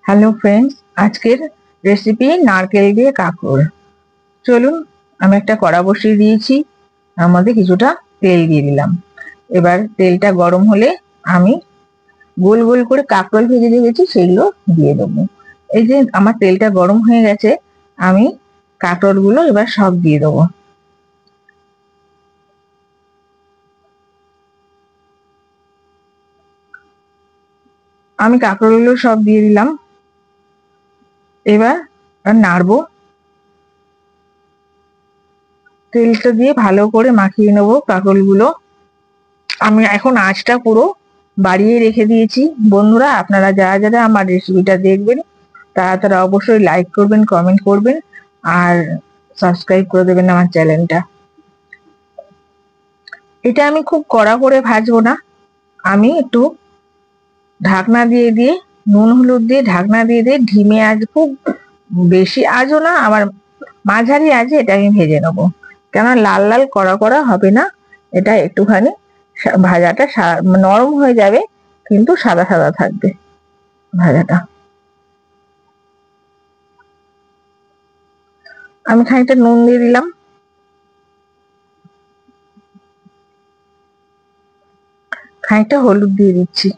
Hello friends, আজকের recipe নারকেল দিয়ে কাঁকরোল। চলুন, আমি একটা কড়া বসিয়ে দিয়েছি, তার মধ্যে কিছুটা তেল দিয়ে দিলাম। এবার তেলটা গরম হলে আমি গোল গোল করে কাঁকরোল ভেজে রেখেছি সেগুলো দিয়ে দেবো। এই যে আমার তেলটা গরম হয়ে গেছে, আমি কাঁকরোলগুলো এবার সব দিয়ে দেবো। আমি কাঁকরোলগুলো সব দিয়ে দিলাম। এবার নাড়বো, তেলটা দিয়ে ভালো করে মাখিয়ে নেবো কাঁকরোলগুলো। আমি এখন আঁচটা পুরো বাড়িয়ে রেখে দিয়েছি। বন্ধুরা, আপনারা যারা যারা আমার রেসিপিটা দেখবেন তারা তারা অবশ্যই লাইক করবেন, কমেন্ট করবেন আর সাবস্ক্রাইব করে দেবেন আমার চ্যানেলটা। এটা আমি খুব কড়া করে ভাজবো না, আমি একটু ঢাকনা দিয়ে দিয়ে নুন হলুদ দিয়ে ঢাকনা দিয়ে দিয়ে ধিমে আঁচ, খুব বেশি আঁচও না আবার মাঝারি আঁচে এটা আমি ভেজে নেবো। কেন লাল লাল কড়া কড়া হবে না, এটা একটুখানি ভাজাটা নরম হয়ে যাবে কিন্তু সাদা সাদা থাকবে ভাজাটা। আমি খানিকটা নুন দিয়ে দিলাম, খানিকটা হলুদ দিয়ে দিচ্ছি।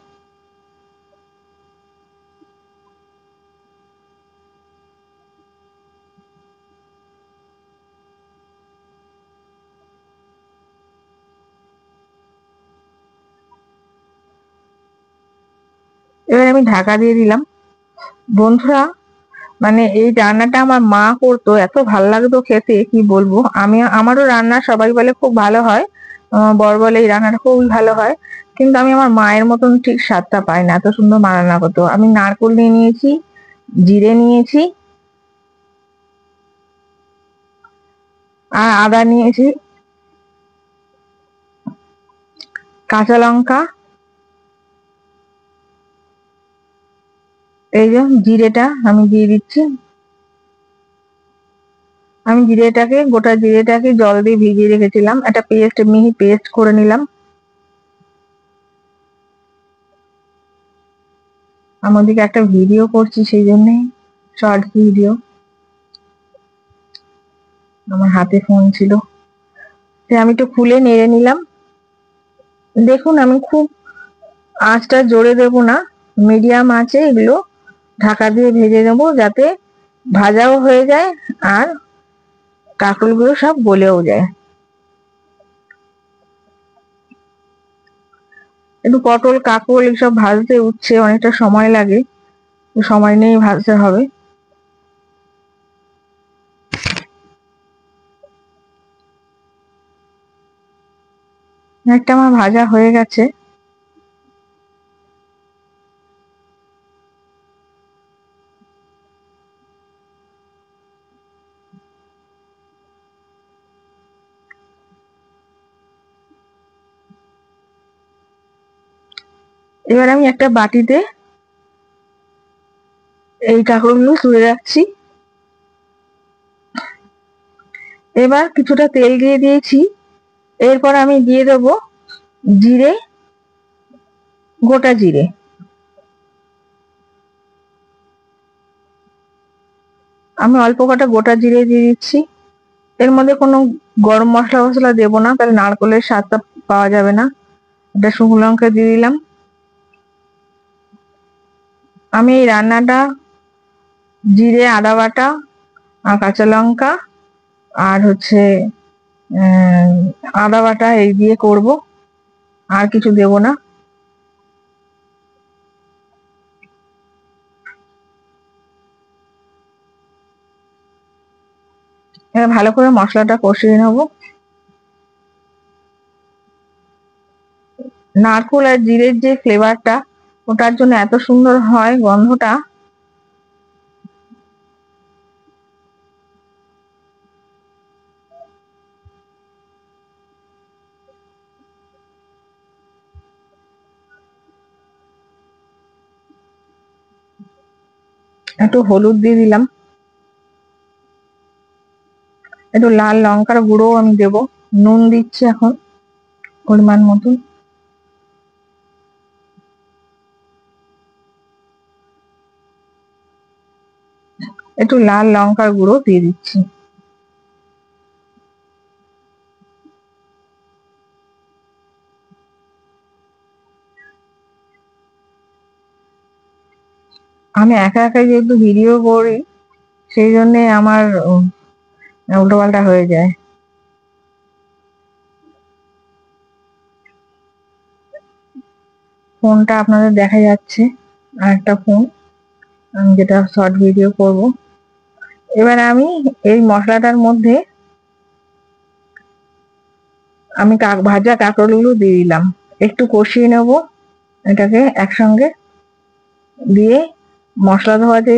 এবার আমি ঢাকা দিয়ে দিলাম। বন্ধুরা, মানে এই রান্নাটা আমার মা করতো, এত ভালো লাগতো খেতে কি বলবো। আমারও রান্না সবাই বলে খুব ভালো হয়, আমার বর বলে এই রান্নাটা খুবই ভালো হয়, কিন্তু আমি আমার মায়ের মতন ঠিক স্বাদটা পাই না, এত সুন্দর মা রান্না করতো। আমি নারকেল নিয়ে নিয়েছি, জিরে নিয়েছি আর আদা নিয়েছি, কাঁচা লঙ্কা, এই যে জিরেটা আমি দিয়ে দিচ্ছি। আমি গোটা জিরেটাকে জল দিয়ে ভিজিয়ে রেখেছিলাম, একটা মিহি পেস্ট করে নিলাম। আমি ওদিকে একটা ভিডিও করছি, সেই জন্যে শর্ট ভিডিও, আমার হাতে ফোন ছিল। আমি একটু খুলে নেড়ে নিলাম। দেখুন, আমি খুব আঁচটা জোরে দেবো না, মিডিয়াম আঁচে এগুলো ঢাকা দিয়ে ভেজে নেবো, যাতে ভাজাও হয়ে যায় আর কাঁকরোলগুলো সব গলেও যায়। একটু পটল কাঁকরোল এসব ভাজতে উঠছে অনেকটা সময় লাগে, সময় নিয়ে ভাজতে হবে। একটা আমার ভাজা হয়ে গেছে। এবার আমি একটা বাটিতে এই কাঁকরোলগুলো তুলে রাখছি। এবার কিছুটা তেল দিয়ে দিয়েছি, এরপর আমি দিয়ে দেবো জিরে, গোটা জিরে। আমি অল্প কটা গোটা জিরে দিয়ে দিচ্ছি। এর মধ্যে কোনো গরম মশলা ফসলা দেবো না, তাহলে নারকেলের স্বাদটা পাওয়া যাবে না। এটা শুকনো লঙ্কা দিয়ে দিলাম। আমি এই রান্নাটা জিরে, আদা বাটা আর কাঁচা লঙ্কা আর আদা বাটা এই দিয়ে করব, আর কিছু দেব না। এবার ভালো করে মশলাটা কষিয়ে নেব। নারকেল আর জিরের যে ফ্লেভারটা, ওটার জন্য এত সুন্দর হয় গন্ধটা। একটু হলুদ দিয়ে দিলাম, একটু লাল লঙ্কার গুঁড়ো আমি দেবো, নুন দিচ্ছি এখন পরিমাণ মতন। একটু লাল লঙ্কার গুঁড়ো দিয়ে দিচ্ছি। আমি একা একা যেহেতু ভিডিও করি, সেই জন্যে আমার উল্টোপাল্টা হয়ে যায়। ফোনটা আপনাদের দেখা যাচ্ছে, আর একটা ফোন, আমি যেটা শর্ট ভিডিও করব। এবার আমি এই মশলাটার মধ্যে আমি ভাজা কাঁকরোলগুলো দিয়ে দিলাম, একটু কষিয়ে নেব এটাকে একসঙ্গে দিয়ে। মশলা ধোয়া যে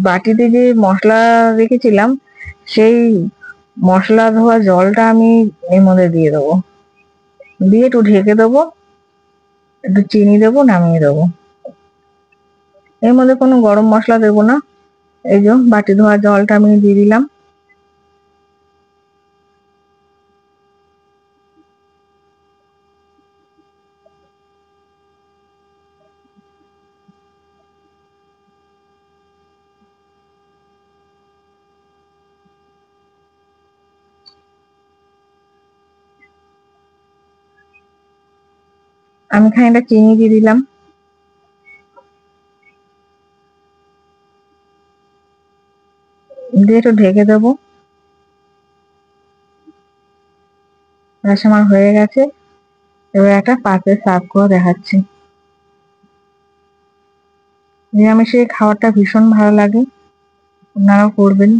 বাটিতে যে মশলা রেখেছিলাম, সেই মশলা ধোয়া জলটা আমি এর মধ্যে দিয়ে দেবো, দিয়ে একটু ঢেকে দেবো, একটু চিনি দেবো, নামিয়ে দেবো। এর মধ্যে কোনো গরম মশলা দেবো না। এই যে বাটি ধোয়া জলটা আমি দিয়ে দিলাম। আমি খানিকটা চিনি দিয়ে দিলাম, দিয়ে একটু ঢেকে দেবো। ব্যাস আমার হয়ে গেছে। এবার একটা পাত্রে সার্ভ করে দেখাচ্ছি। নিরামিষের খাবারটা ভীষণ ভালো লাগে, আপনারাও করবেন।